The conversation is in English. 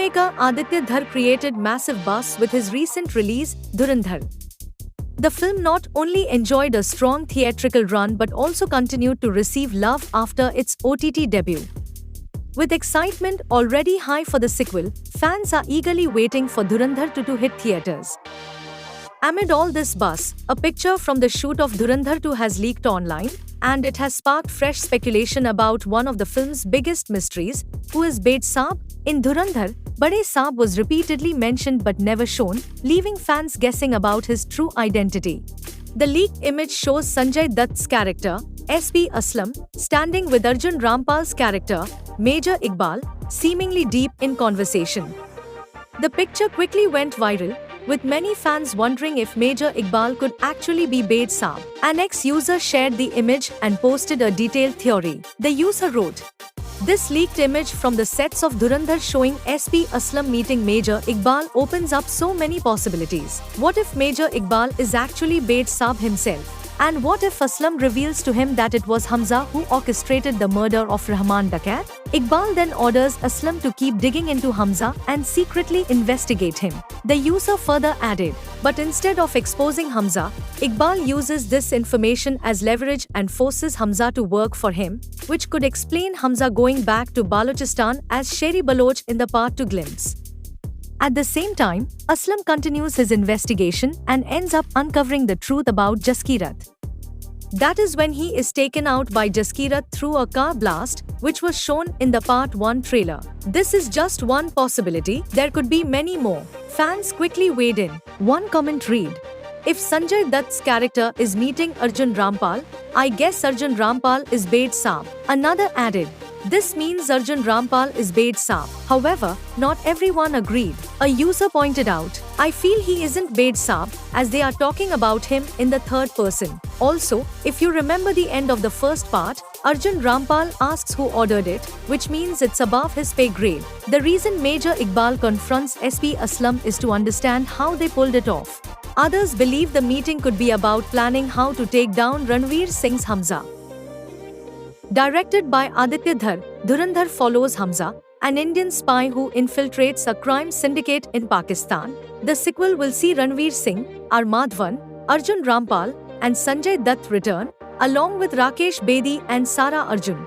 Filmmaker Aditya Dhar created massive buzz with his recent release, Dhurandhar. The film not only enjoyed a strong theatrical run but also continued to receive love after its OTT debut. With excitement already high for the sequel, fans are eagerly waiting for Dhurandhar to hit theaters. Amid all this buzz, a picture from the shoot of Dhurandhar 2 has leaked online, and it has sparked fresh speculation about one of the film's biggest mysteries, who is Bade Saab. In Dhurandhar, Bade Saab was repeatedly mentioned but never shown, leaving fans guessing about his true identity. The leaked image shows Sanjay Dutt's character, S.P. Aslam, standing with Arjun Rampal's character, Major Iqbal, seemingly deep in conversation. The picture quickly went viral, with many fans wondering if Major Iqbal could actually be Bade Saab. An ex-user shared the image and posted a detailed theory. The user wrote, "This leaked image from the sets of Dhurandhar showing S.P. Aslam meeting Major Iqbal opens up so many possibilities. What if Major Iqbal is actually Bade Saab himself? And what if Aslam reveals to him that it was Hamza who orchestrated the murder of Rahman Dakat?" Iqbal then orders Aslam to keep digging into Hamza and secretly investigate him. The user further added, "But instead of exposing Hamza, Iqbal uses this information as leverage and forces Hamza to work for him, which could explain Hamza going back to Balochistan as Sherry Baloch in the part 2 glimpse." At the same time, Aslam continues his investigation and ends up uncovering the truth about Jaskirat. That is when he is taken out by Jaskirat through a car blast, which was shown in the Part 1 trailer. This is just one possibility, there could be many more. Fans quickly weighed in. One comment read, "If Sanjay Dutt's character is meeting Arjun Rampal, I guess Arjun Rampal is Bade Saab." Another added, "This means Arjun Rampal is Bade Saab." However, not everyone agreed. A user pointed out, "I feel he isn't Bade Saab, as they are talking about him in the third person." Also, if you remember the end of the first part, Arjun Rampal asks who ordered it, which means it's above his pay grade. The reason Major Iqbal confronts S.P. Aslam is to understand how they pulled it off. Others believe the meeting could be about planning how to take down Ranveer Singh's Hamza. Directed by Aditya Dhar, Dhurandhar follows Hamza, an Indian spy who infiltrates a crime syndicate in Pakistan. The sequel will see Ranveer Singh, R. Madhavan, Arjun Rampal, and Sanjay Dutt return, along with Rakesh Bedi and Sara Arjun.